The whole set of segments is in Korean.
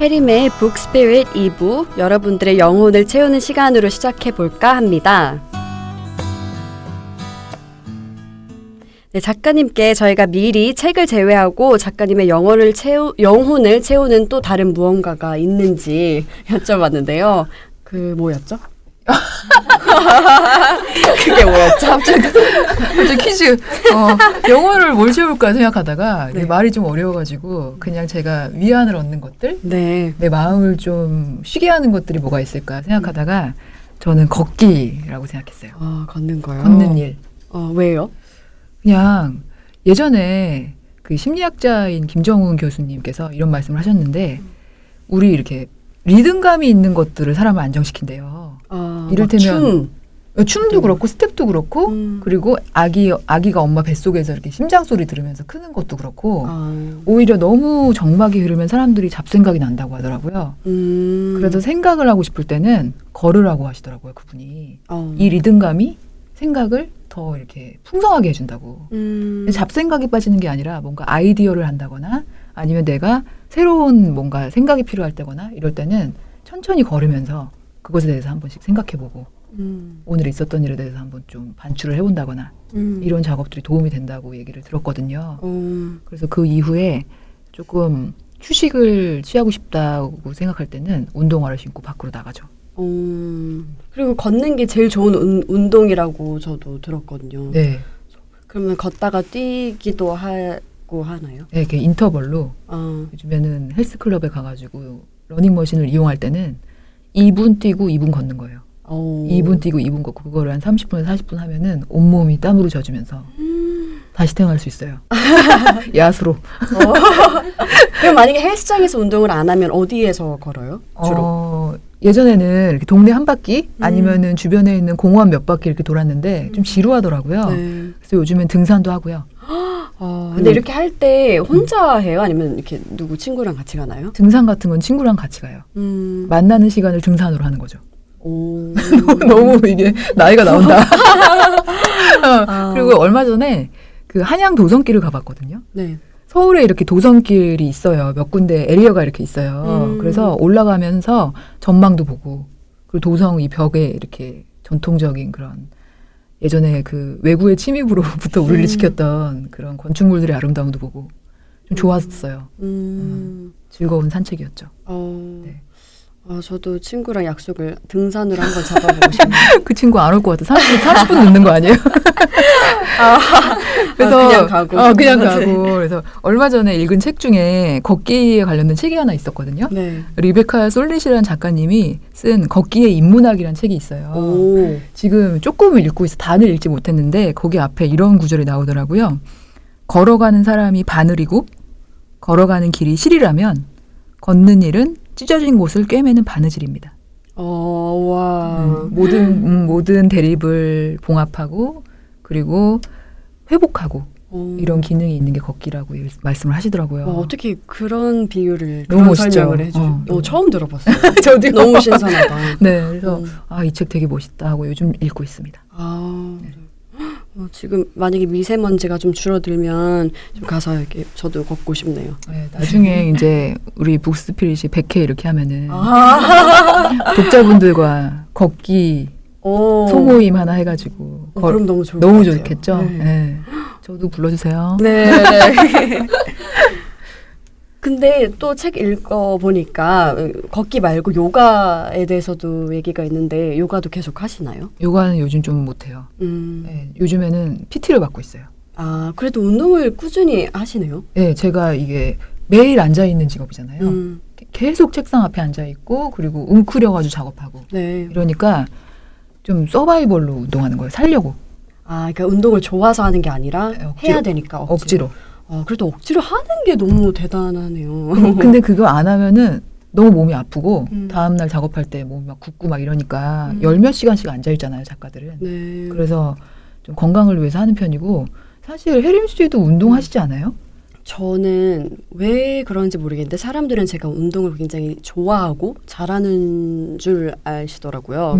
해림의 북스피릿 2부, 여러분들의 영혼을 채우는 시간으로 시작해볼까 합니다. 네, 작가님께 저희가 미리 책을 제외하고 작가님의 영혼을 채우는 또 다른 무언가가 있는지 여쭤봤는데요. 그 뭐였죠? 그게 뭐였죠? 갑자기 퀴즈. 영혼을 뭘 채울까 생각하다가 네. 말이 좀 어려워가지고 그냥 제가 위안을 얻는 것들, 네. 내 마음을 좀 쉬게 하는 것들이 뭐가 있을까 생각하다가 저는 걷기라고 생각했어요. 걷는 거요? 걷는 일. 왜요? 그냥 예전에 그 심리학자인 김정훈 교수님께서 이런 말씀을 하셨는데 우리 이렇게 리듬감이 있는 것들을 사람을 안정시킨대요. 이를테면 춤도 그렇고 스텝도 그렇고 그리고 아기가 엄마 뱃속에서 이렇게 심장 소리 들으면서 크는 것도 그렇고 오히려 너무 정막이 흐르면 사람들이 잡생각이 난다고 하더라고요. 그래서 생각을 하고 싶을 때는 걸으라고 하시더라고요, 그분이. 이 리듬감이 생각을 더 이렇게 풍성하게 해준다고. 잡생각이 빠지는 게 아니라 뭔가 아이디어를 한다거나 아니면 내가 새로운 뭔가 생각이 필요할 때거나 이럴 때는 천천히 걸으면서 그것에 대해서 한 번씩 생각해보고 오늘 있었던 일에 대해서 한번 좀 반추를 해본다거나 이런 작업들이 도움이 된다고 얘기를 들었거든요. 그래서 그 이후에 조금 휴식을 취하고 싶다고 생각할 때는 운동화를 신고 밖으로 나가죠. 그리고 걷는 게 제일 좋은 운동이라고 저도 들었거든요. 네. 그러면 걷다가 뛰기도 하고 하나요? 네, 이렇게 인터벌로 요즘에는 헬스클럽에 가가지고 러닝머신을 이용할 때는 2분 뛰고 2분 걷는 거예요. 2분 뛰고 2분 걷고 그거를 한 30분에서 40분 하면은 온몸이 땀으로 젖으면서 다시 태어날 수 있어요. 야수로. 그럼 만약에 헬스장에서 운동을 안 하면 어디에서 걸어요? 주로? 예전에는 이렇게 동네 한 바퀴 아니면은 주변에 있는 공원 몇 바퀴 이렇게 돌았는데 좀 지루하더라고요. 네. 그래서 요즘엔 등산도 하고요. 근데 이렇게 할 때 혼자 해요? 아니면 이렇게 누구 친구랑 같이 가나요? 등산 같은 건 친구랑 같이 가요. 만나는 시간을 등산으로 하는 거죠. 너무 이게 나이가 나온다. 그리고 얼마 전에 그 한양 도성길을 가봤거든요. 네. 서울에 이렇게 도성길이 있어요. 몇 군데 에리어가 이렇게 있어요. 그래서 올라가면서 전망도 보고 그리고 도성 이 벽에 이렇게 전통적인 그런 예전에 그 외구의 침입으로부터 우리를 지켰던 그런 건축물들의 아름다움도 보고 좀 좋았어요. 즐거운 산책이었죠. 네. 저도 친구랑 약속을 등산으로 한번 잡아보고 싶네요. 그 친구 안 올 것 같아. 30분 늦는 거 아니에요? 그래서 그냥 가고. 그냥 가고. 그래서 얼마 전에 읽은 책 중에 걷기에 관련된 책이 하나 있었거든요. 네. 리베카 솔릿이라는 작가님이 쓴 걷기의 인문학이라는 책이 있어요. 지금 조금은 읽고 있어. 다는 읽지 못했는데 거기 앞에 이런 구절이 나오더라고요. 걸어가는 사람이 바늘이고 걸어가는 길이 실이라면 걷는 일은 찢어진 곳을 꿰매는 바느질입니다. 와. 모든 대립을 봉합하고 그리고 회복하고 이런 기능이 있는 게 걷기라고 말씀을 하시더라고요. 어떻게 그런 비유를 너무 그런 멋있죠. 설명을 해줘? 처음 들어봤어요. 저도요. 너무 신선하다. 네, 그래서 이 책 되게 멋있다 하고 요즘 읽고 있습니다. 네. 지금 만약에 미세먼지가 좀 줄어들면 좀 가서 이렇게 저도 걷고 싶네요. 네, 나중에 이제 우리 북스피릿이 100회 이렇게 하면은 독자분들과 걷기 소모임 하나 해가지고 그럼 너무 좋을 너무 것 같아요. 좋겠죠. 네. 네. 저도 불러주세요. 네. 근데 또 책 읽어보니까 걷기 말고 요가에 대해서도 얘기가 있는데 요가도 계속 하시나요? 요가는 요즘 좀 못해요. 네, 요즘에는 PT를 받고 있어요. 그래도 운동을 꾸준히 하시네요? 네, 제가 이게 매일 앉아있는 직업이잖아요. 계속 책상 앞에 앉아있고 그리고 웅크려가지고 작업하고 네. 이러니까 좀 서바이벌로 운동하는 거예요. 살려고. 그러니까 운동을 좋아서 하는 게 아니라 억지로. 해야 되니까 억지로. 그래도 억지로 하는 게 너무 대단하네요. 근데 그거 안 하면은 너무 몸이 아프고 다음날 작업할 때 몸이 막 붓고 막 이러니까 열 몇 시간씩 앉아있잖아요, 작가들은. 네. 그래서 좀 건강을 위해서 하는 편이고 사실 혜림 씨도 운동하시지 않아요? 저는 왜 그런지 모르겠는데 사람들은 제가 운동을 굉장히 좋아하고 잘하는 줄 아시더라고요.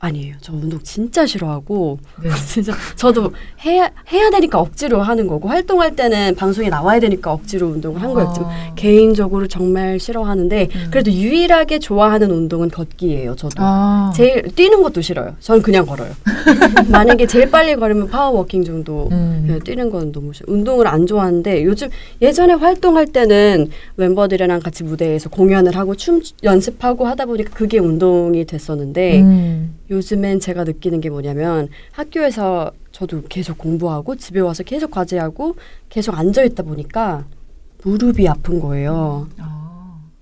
아니에요. 저 운동 진짜 싫어하고 네. 진짜 저도 해야 되니까 억지로 하는 거고 활동할 때는 방송에 나와야 되니까 억지로 운동을 한 거였지만 개인적으로 정말 싫어하는데 그래도 유일하게 좋아하는 운동은 걷기예요. 저도 제일 뛰는 것도 싫어요. 저는 그냥 걸어요. 만약에 제일 빨리 걸으면 파워워킹 정도 뛰는 건 너무 싫어요. 운동을 안 좋아하는데 요즘 예전에 활동할 때는 멤버들이랑 같이 무대에서 공연을 하고 춤 연습하고 하다 보니까 그게 운동이 됐었는데 요즘엔 제가 느끼는 게 뭐냐면 학교에서 저도 계속 공부하고 집에 와서 계속 과제하고 계속 앉아있다 보니까 무릎이 아픈 거예요.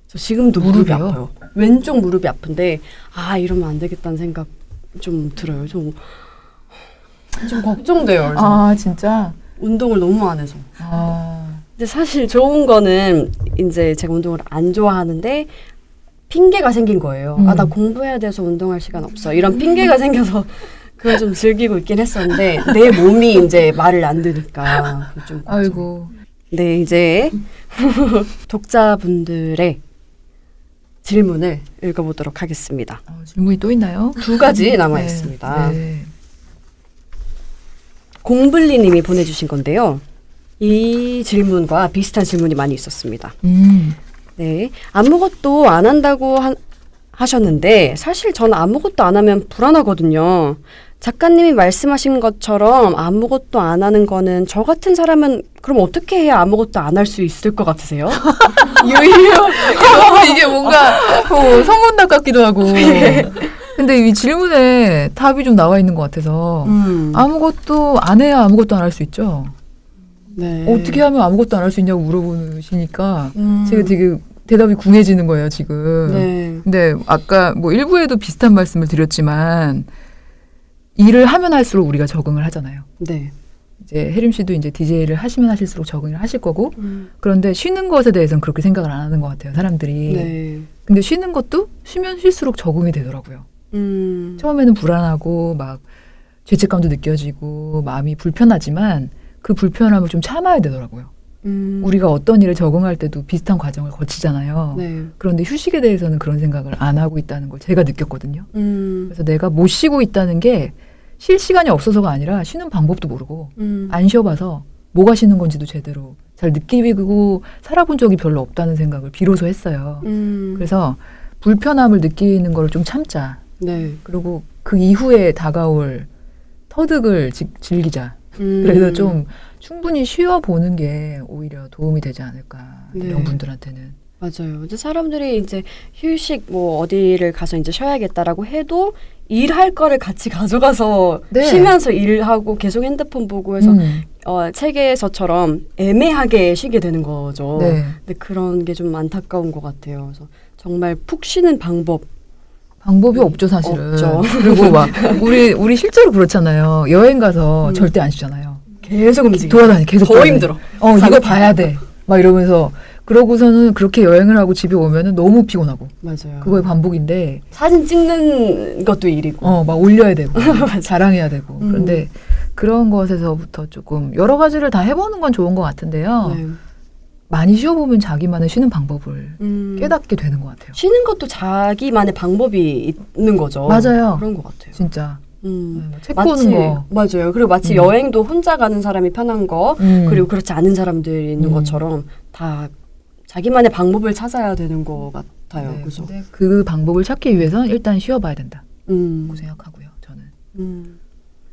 저 지금도 무릎이 아파요. 왼쪽 무릎이 아픈데 이러면 안 되겠다는 생각 좀 들어요. 좀 걱정돼요. 그래서. 진짜? 운동을 너무 안 해서. 근데 사실 좋은 거는 이제 제가 운동을 안 좋아하는데 핑계가 생긴 거예요. 나 공부해야 돼서 운동할 시간 없어. 이런 핑계가 생겨서 그걸 좀 즐기고 있긴 했었는데 내 몸이 이제 말을 안 듣니까 좀 아이고. 네, 이제 독자분들의 질문을 읽어보도록 하겠습니다. 질문이 또 있나요? 2가지 남아 있습니다. 네. 공블리님이 보내주신 건데요. 이 질문과 비슷한 질문이 많이 있었습니다. 네, 아무것도 안 한다고 하셨는데 사실 저는 아무것도 안 하면 불안하거든요. 작가님이 말씀하신 것처럼 아무것도 안 하는 거는 저 같은 사람은 그럼 어떻게 해야 아무것도 안 할 수 있을 것 같으세요? 이게 뭔가 선문답 같기도 하고. 근데 이 질문에 답이 좀 나와 있는 것 같아서 아무것도 안 해야 아무것도 안 할 수 있죠. 네. 어떻게 하면 아무것도 안 할 수 있냐고 물어보시니까 제가 되게 대답이 궁해지는 거예요, 지금. 네. 근데 아까 뭐 일부에도 비슷한 말씀을 드렸지만 일을 하면 할수록 우리가 적응을 하잖아요. 네. 이제 혜림 씨도 이제 DJ를 하시면 하실수록 적응을 하실 거고 그런데 쉬는 것에 대해서는 그렇게 생각을 안 하는 것 같아요, 사람들이. 네. 근데 쉬는 것도 쉬면 쉴수록 적응이 되더라고요. 처음에는 불안하고 막 죄책감도 느껴지고 마음이 불편하지만 그 불편함을 좀 참아야 되더라고요. 우리가 어떤 일에 적응할 때도 비슷한 과정을 거치잖아요. 네. 그런데 휴식에 대해서는 그런 생각을 안 하고 있다는 걸 제가 느꼈거든요. 그래서 내가 못 쉬고 있다는 게 쉴 시간이 없어서가 아니라 쉬는 방법도 모르고 안 쉬어봐서 뭐가 쉬는 건지도 제대로 잘 느끼고 살아본 적이 별로 없다는 생각을 비로소 했어요. 그래서 불편함을 느끼는 걸 좀 참자. 네. 그리고 그 이후에 다가올 터득을 즐기자. 그래서 좀 충분히 쉬어보는 게 오히려 도움이 되지 않을까. 네. 이런 분들한테는. 맞아요. 이제 사람들이 이제 휴식 뭐 어디를 가서 이제 쉬어야겠다라고 해도 일할 거를 같이 가져가서 네. 쉬면서 일하고 계속 핸드폰 보고 해서 책에서처럼 애매하게 쉬게 되는 거죠. 네. 근데 그런 게 좀 안타까운 것 같아요. 그래서 정말 푹 쉬는 방법이 없죠, 사실은. 없죠. 그리고 막 우리 실제로 그렇잖아요. 여행 가서 절대 안 쉬잖아요. 계속 움직이고 돌아다니 계속 더 돌아다니. 힘들어. 이거 봐야 돼. 막 이러면서 그러고서는 그렇게 여행을 하고 집에 오면은 너무 피곤하고. 맞아요. 그거의 반복인데. 사진 찍는 것도 일이고. 막 올려야 되고 자랑해야 되고. 그런데 그런 것에서부터 조금 여러 가지를 다 해보는 건 좋은 것 같은데요. 네. 많이 쉬어보면 자기만의 쉬는 방법을 깨닫게 되는 것 같아요. 쉬는 것도 자기만의 방법이 있는 거죠. 맞아요. 그런 것 같아요. 진짜. 책 마치, 보는 거. 맞아요. 그리고 마치 여행도 혼자 가는 사람이 편한 거 그리고 그렇지 않은 사람들이 있는 것처럼 다 자기만의 방법을 찾아야 되는 것 같아요. 네, 그죠? 근데 그 방법을 찾기 위해서는 일단 쉬어봐야 된다. 고 생각하고요. 저는.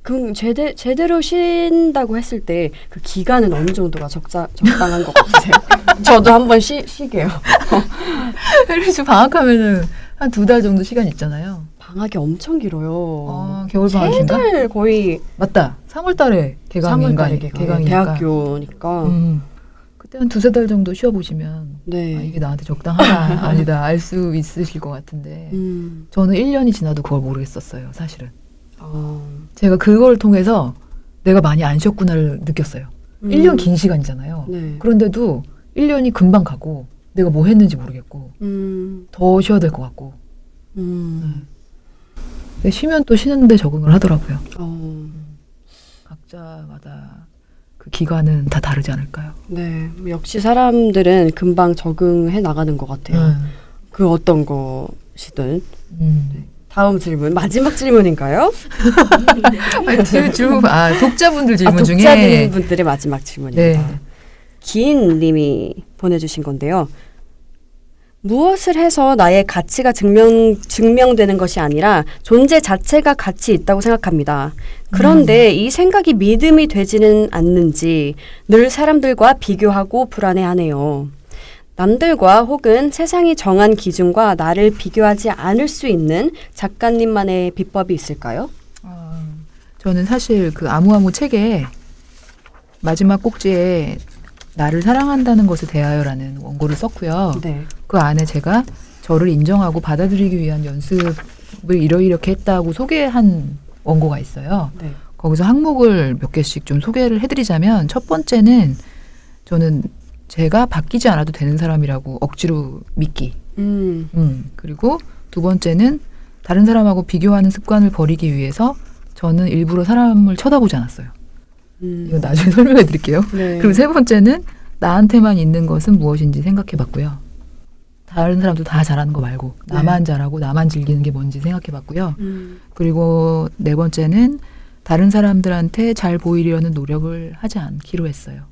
그럼 제대로 쉰다고 했을 때 그 기간은 어느 정도가 적당한 것 같으세요? 저도 한번 쉬게요. 그래서 방학하면은 한 2달 정도 시간 있잖아요. 방학이 엄청 길어요. 겨울 방학인가? 3달 거의. 맞다. 3월달에 개강이니까. 대학교니까. 그때 한 2-3달 정도 쉬어보시면 네. 이게 나한테 적당하다 아니다 알 수 있으실 것 같은데 저는 1년이 지나도 그걸 모르겠었어요, 사실은. 제가 그걸 통해서 내가 많이 안 쉬었구나를 느꼈어요. 1년 긴 시간이잖아요. 네. 그런데도 1년이 금방 가고 내가 뭐 했는지 모르겠고 더 쉬어야 될 것 같고 근데 쉬면 또 쉬는데 적응을 하더라고요. 각자마다 그 기간은 다 다르지 않을까요? 네, 역시 사람들은 금방 적응해 나가는 것 같아요. 그 어떤 것이든 네. 다음 질문 마지막 질문인가요? 독자분들 질문 중에 독자분들의 마지막 질문입니다. 네. 기인님이 보내주신 건데요. 무엇을 해서 나의 가치가 증명되는 것이 아니라 존재 자체가 가치 있다고 생각합니다. 그런데 이 생각이 믿음이 되지는 않는지 늘 사람들과 비교하고 불안해하네요. 남들과 혹은 세상이 정한 기준과 나를 비교하지 않을 수 있는 작가님만의 비법이 있을까요? 저는 사실 그 아무아무 책에 마지막 꼭지에 나를 사랑한다는 것에 대하여라는 원고를 썼고요. 네. 그 안에 제가 저를 인정하고 받아들이기 위한 연습을 이렇게 했다고 소개한 원고가 있어요. 네. 거기서 항목을 몇 개씩 좀 소개를 해드리자면 첫 번째는 저는 제가 바뀌지 않아도 되는 사람이라고 억지로 믿기. 그리고 두 번째는 다른 사람하고 비교하는 습관을 버리기 위해서 저는 일부러 사람을 쳐다보지 않았어요. 이거 나중에 설명해 드릴게요. 네. 그리고 세 번째는 나한테만 있는 것은 무엇인지 생각해 봤고요. 다른 사람도 다 잘하는 거 말고 나만 잘하고 나만 즐기는 게 뭔지 생각해 봤고요. 그리고 네 번째는 다른 사람들한테 잘 보이려는 노력을 하지 않기로 했어요.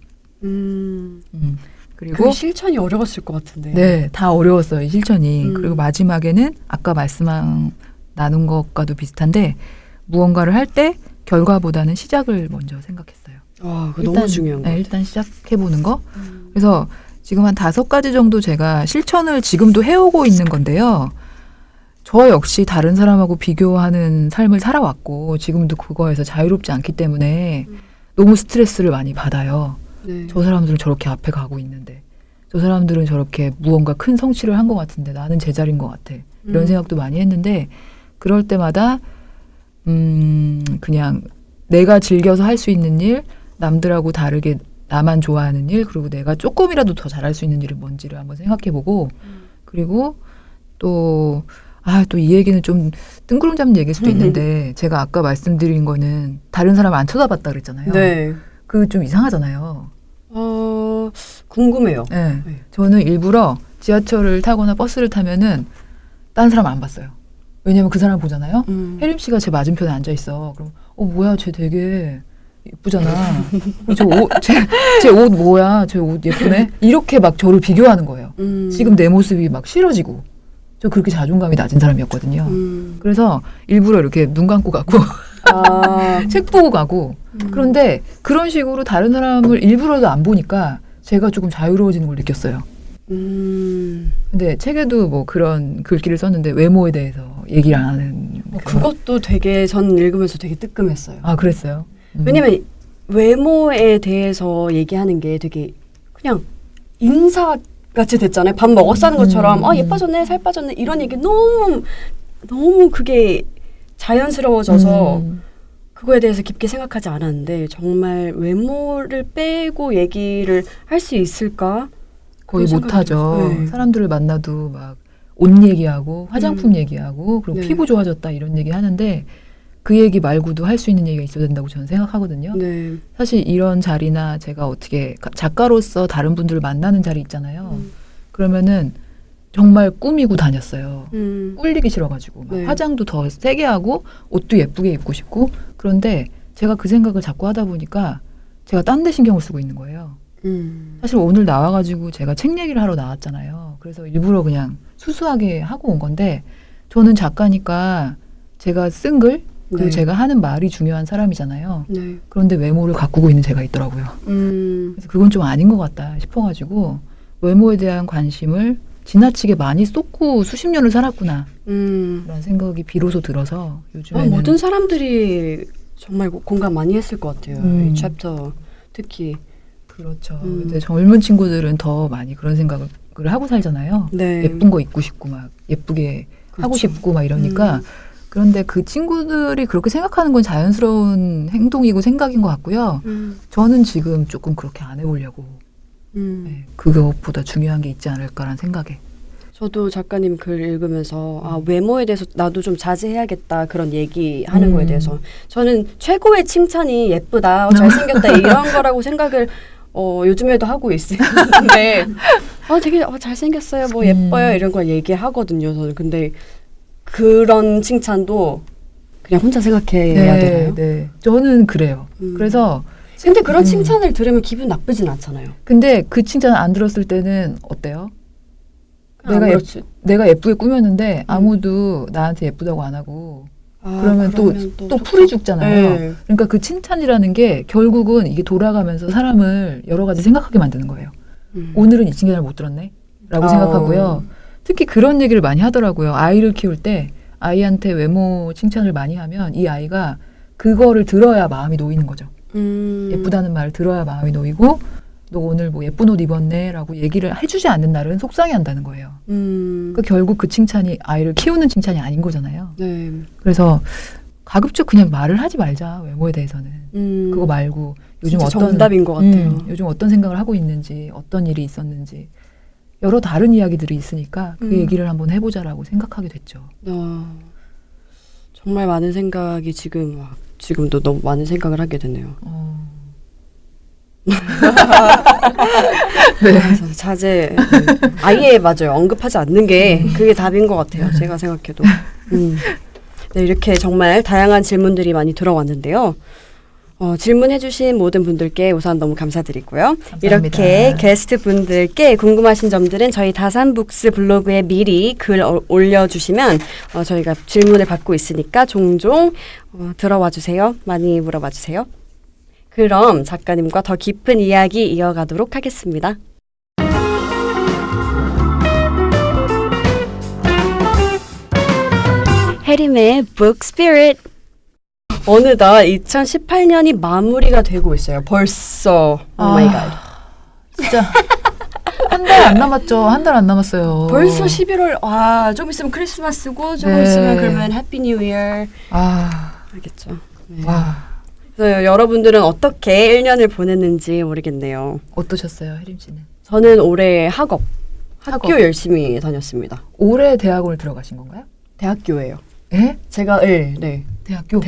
그리고 그 실천이 어려웠을 것 같은데. 네, 다 어려웠어요, 이 실천이. 그리고 마지막에는 아까 나눈 것과도 비슷한데 무언가를 할 때 결과보다는 시작을 먼저 생각했어요. 그거 너무 중요한 거. 네, 일단 시작해보는 거. 그래서 지금 한 5가지 정도 제가 실천을 지금도 해오고 있는 건데요. 저 역시 다른 사람하고 비교하는 삶을 살아왔고 지금도 그거에서 자유롭지 않기 때문에 너무 스트레스를 많이 받아요. 네. 저 사람들은 저렇게 앞에 가고 있는데 저 사람들은 저렇게 무언가 큰 성취를 한 것 같은데 나는 제자리인 것 같아. 이런 생각도 많이 했는데 그럴 때마다 그냥 내가 즐겨서 할 수 있는 일, 남들하고 다르게 나만 좋아하는 일, 그리고 내가 조금이라도 더 잘할 수 있는 일이 뭔지를 한번 생각해보고 그리고 또 이 얘기는 좀 뜬구름 잡는 얘기일 수도 있는데 제가 아까 말씀드린 거는 다른 사람 안 쳐다봤다 그랬잖아요. 네. 그거 좀 이상하잖아요. 궁금해요. 네. 네. 저는 일부러 지하철을 타거나 버스를 타면은 다른 사람 안 봤어요. 왜냐면 그 사람 보잖아요. 혜림 씨가 제 맞은편에 앉아 있어. 그럼 뭐야, 쟤 되게 예쁘잖아. 쟤 옷 뭐야, 쟤 옷 예쁘네. 이렇게 막 저를 비교하는 거예요. 지금 내 모습이 막 싫어지고. 저 그렇게 자존감이 낮은 사람이었거든요. 그래서 일부러 이렇게 눈 감고 가고 책 보고 가고. 그런데 그런 식으로 다른 사람을 일부러도 안 보니까 제가 조금 자유로워지는 걸 느꼈어요. 근데 책에도 뭐 그런 글귀를 썼는데 외모에 대해서 얘기를 안 하는. 그것도 되게 전 읽으면서 되게 뜨끔했어요. 그랬어요? 왜냐면 외모에 대해서 얘기하는 게 되게 그냥 인사 같이 됐잖아요. 밥 먹었다는 것처럼 예뻐졌네, 살 빠졌네 이런 얘기 너무 그게 자연스러워져서 그거에 대해서 깊게 생각하지 않았는데 정말 외모를 빼고 얘기를 할 수 있을까? 거의 못하죠. 네. 사람들을 만나도 막 옷 얘기하고 화장품 얘기하고 그리고 네. 피부 좋아졌다 이런 얘기 하는데 그 얘기 말고도 할 수 있는 얘기가 있어야 된다고 저는 생각하거든요. 네. 사실 이런 자리나 제가 어떻게 작가로서 다른 분들을 만나는 자리 있잖아요. 그러면은 정말 꾸미고 다녔어요. 꿀리기 싫어가지고 막 네. 화장도 더 세게 하고 옷도 예쁘게 입고 싶고 그런데 제가 그 생각을 자꾸 하다 보니까 제가 딴 데 신경을 쓰고 있는 거예요. 사실 오늘 나와가지고 제가 책 얘기를 하러 나왔잖아요. 그래서 일부러 그냥 수수하게 하고 온 건데 저는 작가니까 제가 쓴 글 그리고 네. 제가 하는 말이 중요한 사람이잖아요. 네. 그런데 외모를 가꾸고 있는 제가 있더라고요. 그래서 그건 좀 아닌 것 같다 싶어가지고 외모에 대한 관심을 지나치게 많이 쏟고 수십 년을 살았구나 그런 생각이 비로소 들어서 요즘에는 모든 사람들이 정말 공감 많이 했을 것 같아요. 이 챕터 특히. 그렇죠. 근데 젊은 친구들은 더 많이 그런 생각을 하고 살잖아요. 네. 예쁜 거 입고 싶고 막 예쁘게 하고 그렇죠. 싶고 막 이러니까 그런데 그 친구들이 그렇게 생각하는 건 자연스러운 행동이고 생각인 것 같고요. 저는 지금 조금 그렇게 안 해보려고. 네, 그것보다 중요한 게 있지 않을까라는 생각에. 저도 작가님 글 읽으면서 외모에 대해서 나도 좀 자제해야겠다 그런 얘기하는 거에 대해서 저는 최고의 칭찬이 예쁘다, 잘생겼다 이런 거라고 생각을 요즘에도 하고 있는데 되게 잘생겼어요, 뭐 예뻐요 이런 걸 얘기하거든요. 저는 근데 그런 칭찬도 그냥 혼자 생각해야 되나요? 네. 저는 그래요. 그래서 근데 그런 칭찬을 들으면 기분 나쁘진 않잖아요. 근데 그 칭찬 안 들었을 때는 어때요? 내가 예쁘게 꾸몄는데 아무도 나한테 예쁘다고 안 하고 그러면 또 풀이 죽잖아요. 네. 그러니까 그 칭찬이라는 게 결국은 이게 돌아가면서 사람을 여러 가지 생각하게 만드는 거예요. 오늘은 이 칭찬을 못 들었네? 라고 생각하고요. 특히 그런 얘기를 많이 하더라고요. 아이를 키울 때 아이한테 외모 칭찬을 많이 하면 이 아이가 그거를 들어야 마음이 놓이는 거죠. 예쁘다는 말을 들어야 마음이 놓이고 너 오늘 뭐 예쁜 옷 입었네 라고 얘기를 해주지 않는 날은 속상해 한다는 거예요. 그러니까 결국 그 칭찬이 아이를 키우는 칭찬이 아닌 거잖아요. 네. 그래서 가급적 그냥 말을 하지 말자 외모에 대해서는. 그거 말고 요즘 어떤 정답인 것 같아요. 요즘 어떤 생각을 하고 있는지 어떤 일이 있었는지 여러 다른 이야기들이 있으니까 그 얘기를 한번 해보자라고 생각하게 됐죠. 정말 많은 생각이 지금도 너무 많은 생각을 하게 되네요. 네. 그래서 자제 아예 맞아요. 언급하지 않는 게 그게 답인 것 같아요. 제가 생각해도. 네, 이렇게 정말 다양한 질문들이 많이 들어왔는데요. 질문해주신 모든 분들께 우선 너무 감사드리고요. 감사합니다. 이렇게 게스트 분들께 궁금하신 점들은 저희 다산북스 블로그에 미리 글 올려주시면 저희가 질문을 받고 있으니까 종종 들어와 주세요. 많이 물어봐 주세요. 그럼 작가님과 더 깊은 이야기 이어가도록 하겠습니다. 해림의 Book Spirit. 어느덧 2018년이 마무리가 되고 있어요. 벌써. 오 마이 갓. 진짜 한 달 안 남았죠. 한 달 안 남았어요. 벌써 11월. 와, 좀 있으면 크리스마스고 좀 네. 있으면 그러면 해피 뉴 이어. 알겠죠. 네. 와. 그래서 여러분들은 어떻게 1년을 보냈는지 모르겠네요. 어떠셨어요, 혜림 씨는? 저는 올해 학교 열심히 다녔습니다. 올해 대학원을 들어가신 건가요? 대학교예요. 예? 제가 네. 대학교.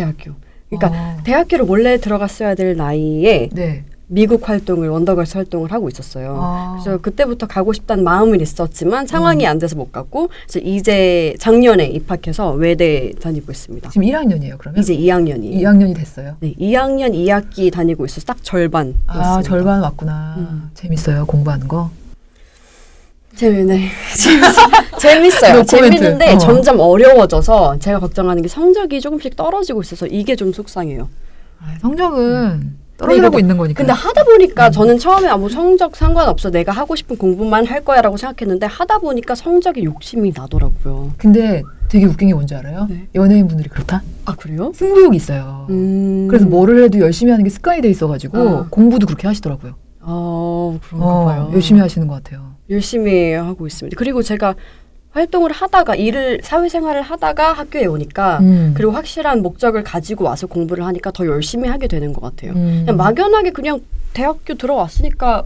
그러니까 대학교를 원래 들어갔어야 될 나이에 네. 미국 활동을 원더걸스 활동을 하고 있었어요. 그래서 그때부터 가고 싶다는 마음은 있었지만 상황이 안 돼서 못 갔고 그래서 이제 작년에 입학해서 외대 다니고 있습니다. 지금 1학년이에요, 그러면? 이제 2학년이에요. 2학년이 됐어요. 네, 2학년 2학기 다니고 있어서 딱 절반. 절반 왔구나. 재밌어요, 공부하는 거? 재밌어요. 재밌는데 점점 어려워져서 제가 걱정하는 게 성적이 조금씩 떨어지고 있어서 이게 좀 속상해요. 성적은 떨어지고 있는 거니까. 근데 하다 보니까 저는 처음에 뭐 성적 상관없어. 내가 하고 싶은 공부만 할 거야 라고 생각했는데 하다 보니까 성적에 욕심이 나더라고요. 근데 되게 웃긴 게 뭔지 알아요? 네. 연예인분들이 그렇다? 아, 그래요? 승부욕이 있어요. 그래서 뭐를 해도 열심히 하는 게 습관이 돼 있어가지고 공부도 그렇게 하시더라고요. 그런가 봐요. 열심히 하시는 것 같아요. 열심히 하고 있습니다. 그리고 제가 활동을 하다가 사회생활을 하다가 학교에 오니까 그리고 확실한 목적을 가지고 와서 공부를 하니까 더 열심히 하게 되는 것 같아요. 그냥 막연하게 그냥 대학교 들어왔으니까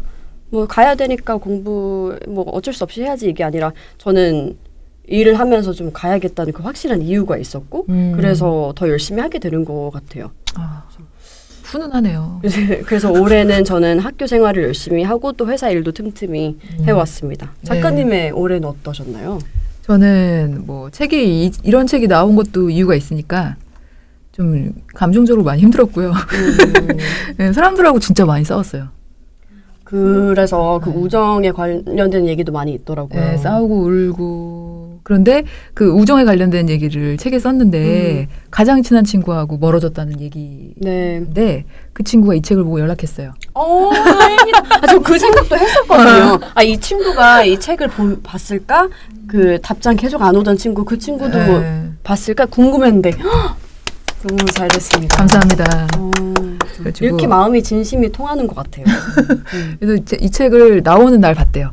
뭐 가야 되니까 공부 뭐 어쩔 수 없이 해야지 이게 아니라 저는 일을 하면서 좀 가야겠다는 그 확실한 이유가 있었고 그래서 더 열심히 하게 되는 것 같아요. 훈훈하네요. 그래서 올해는 저는 학교 생활을 열심히 하고 또 회사 일도 틈틈이 해왔습니다. 작가님의 올해는 어떠셨나요? 저는 뭐 이런 책이 나온 것도 이유가 있으니까 좀 감정적으로 많이 힘들었고요. 네, 사람들하고 진짜 많이 싸웠어요. 그래서 그 우정에 관련된 얘기도 많이 있더라고요. 네, 싸우고 울고. 그런데 그 우정에 관련된 얘기를 책에 썼는데 가장 친한 친구하고 멀어졌다는 얘기인데 그 친구가 이 책을 보고 연락했어요. 다행이다. 저 그 생각도 했었거든요. 이 친구가 이 책을 봤을까? 그 답장 계속 안 오던 친구, 그 친구도 봤을까? 궁금했는데 너무 잘 됐습니다. 감사합니다. 이렇게 마음이 진심이 통하는 것 같아요. 그래서 이 책을 나오는 날 봤대요.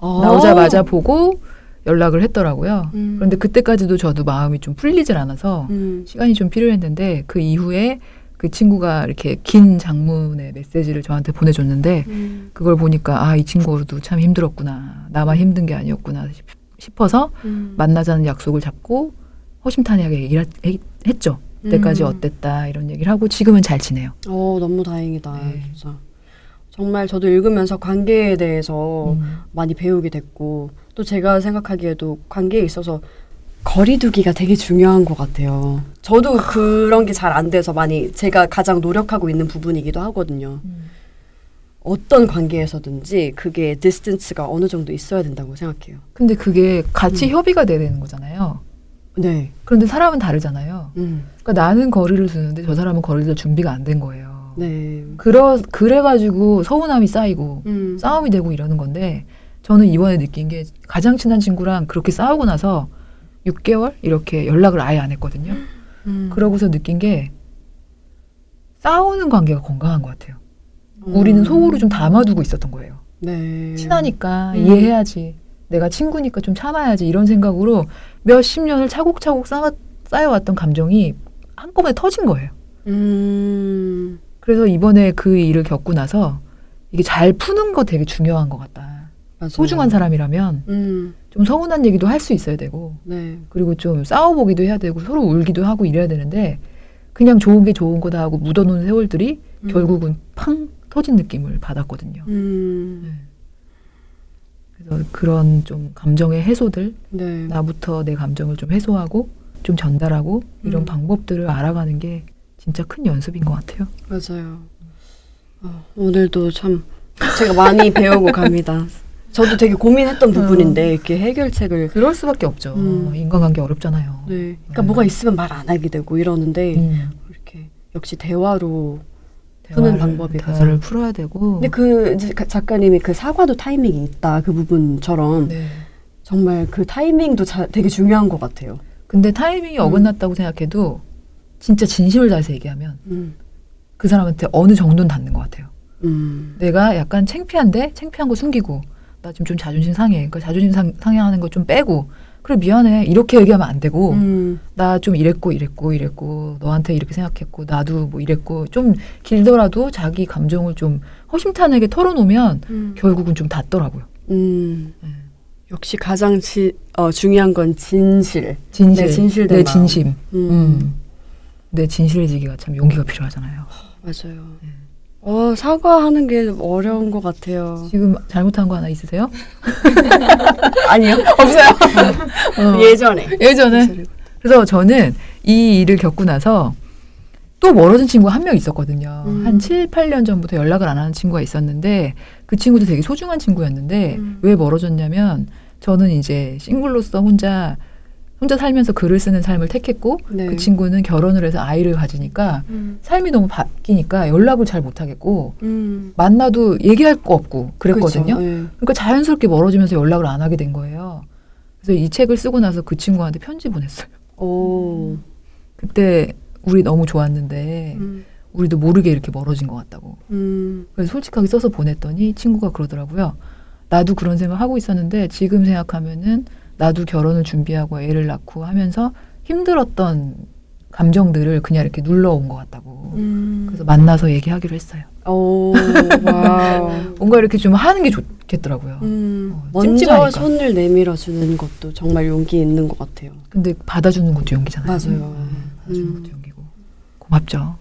나오자마자 보고 연락을 했더라고요. 그런데 그때까지도 저도 마음이 좀 풀리질 않아서 시간이 좀 필요했는데 그 이후에 그 친구가 이렇게 긴 장문의 메시지를 저한테 보내줬는데 그걸 보니까 이 친구도 참 힘들었구나. 나만 힘든 게 아니었구나 싶어서 만나자는 약속을 잡고 허심탄회하게 얘기를 했죠. 그때까지 어땠다 이런 얘기를 하고 지금은 잘 지내요. 너무 다행이다. 진짜. 정말 저도 읽으면서 관계에 대해서 많이 배우게 됐고 또 제가 생각하기에도 관계에 있어서 거리두기가 되게 중요한 것 같아요. 저도 그런 게 잘 안 돼서 많이 제가 가장 노력하고 있는 부분이기도 하거든요. 어떤 관계에서든지 그게 디스턴스가 어느 정도 있어야 된다고 생각해요. 근데 그게 같이 협의가 돼야 되는 거잖아요. 네. 그런데 사람은 다르잖아요. 그러니까 나는 거리를 두는데 저 사람은 거리를 둘 준비가 안 된 거예요. 네. 그래가지고 서운함이 쌓이고 싸움이 되고 이러는 건데 저는 이번에 느낀 게 가장 친한 친구랑 그렇게 싸우고 나서 6개월 이렇게 연락을 아예 안 했거든요. 그러고서 느낀 게 싸우는 관계가 건강한 것 같아요. 우리는 속으로 좀 담아두고 있었던 거예요. 네. 친하니까 이해해야지. 내가 친구니까 좀 참아야지. 이런 생각으로 몇십 년을 차곡차곡 쌓여왔던 감정이 한꺼번에 터진 거예요. 그래서 이번에 그 일을 겪고 나서 이게 잘 푸는 거 되게 중요한 것 같다. 맞아요. 소중한 사람이라면 좀 서운한 얘기도 할 수 있어야 되고 네. 그리고 좀 싸워보기도 해야 되고 서로 울기도 하고 이래야 되는데 그냥 좋은 게 좋은 거다 하고 묻어놓은 세월들이 결국은 팡 터진 느낌을 받았거든요. 네. 그래서 그런 좀 감정의 해소들 네. 나부터 내 감정을 좀 해소하고 좀 전달하고 이런 방법들을 알아가는 게 진짜 큰 연습인 것 같아요. 맞아요. 오늘도 참 제가 많이 배우고 갑니다. 저도 되게 고민했던 부분인데 이렇게 해결책을 그럴 수밖에 없죠. 인간관계 어렵잖아요. 네. 그러니까 뭐가 있으면 말 안 하게 되고 이러는데 이렇게 역시 대화로 푸는 방법이 대화를 풀어야 되고. 근데 그 작가님이 그 사과도 타이밍이 있다 그 부분처럼 네. 정말 그 타이밍도 되게 중요한 것 같아요. 근데 타이밍이 어긋났다고 생각해도 진짜 진심을 다해서 얘기하면 그 사람한테 어느 정도는 닿는 것 같아요. 내가 약간 창피한데 창피한 거 숨기고 나 지금 좀 자존심 상해. 그러니까 자존심 상해하는 거 좀 빼고 그래 미안해 이렇게 얘기하면 안 되고 나 좀 이랬고 너한테 이렇게 생각했고 나도 뭐 이랬고 좀 길더라도 자기 감정을 좀 허심탄회하게 털어놓으면 결국은 좀 닿더라고요. 역시 가장 중요한 건 진실. 내 진실된 내 마음. 진심. 내 진실해지기가 참 용기가 필요하잖아요. 맞아요. 사과하는 게 어려운 것 같아요. 지금 잘못한 거 하나 있으세요? 아니요. 없어요. 예전에. 그래서 저는 이 일을 겪고 나서 또 멀어진 친구가 한 명 있었거든요. 한 7, 8년 전부터 연락을 안 하는 친구가 있었는데 그 친구도 되게 소중한 친구였는데 왜 멀어졌냐면 저는 이제 싱글로서 혼자 살면서 글을 쓰는 삶을 택했고 네. 그 친구는 결혼을 해서 아이를 가지니까 삶이 너무 바뀌니까 연락을 잘 못하겠고 만나도 얘기할 거 없고 그랬거든요. 그렇죠. 네. 그러니까 자연스럽게 멀어지면서 연락을 안 하게 된 거예요. 그래서 이 책을 쓰고 나서 그 친구한테 편지 보냈어요. 그때 우리 너무 좋았는데 우리도 모르게 이렇게 멀어진 것 같다고. 그래서 솔직하게 써서 보냈더니 친구가 그러더라고요. 나도 그런 생각 하고 있었는데 지금 생각하면은 나도 결혼을 준비하고 애를 낳고 하면서 힘들었던 감정들을 그냥 이렇게 눌러온 것 같다고. 그래서 만나서 얘기하기로 했어요. 와우. 뭔가 이렇게 좀 하는 게 좋겠더라고요. 먼저 찜찜하니까. 손을 내밀어 주는 것도 정말 용기 있는 것 같아요. 근데 받아주는 것도 용기잖아요. 맞아요. 받아주는 것도 용기고. 고맙죠.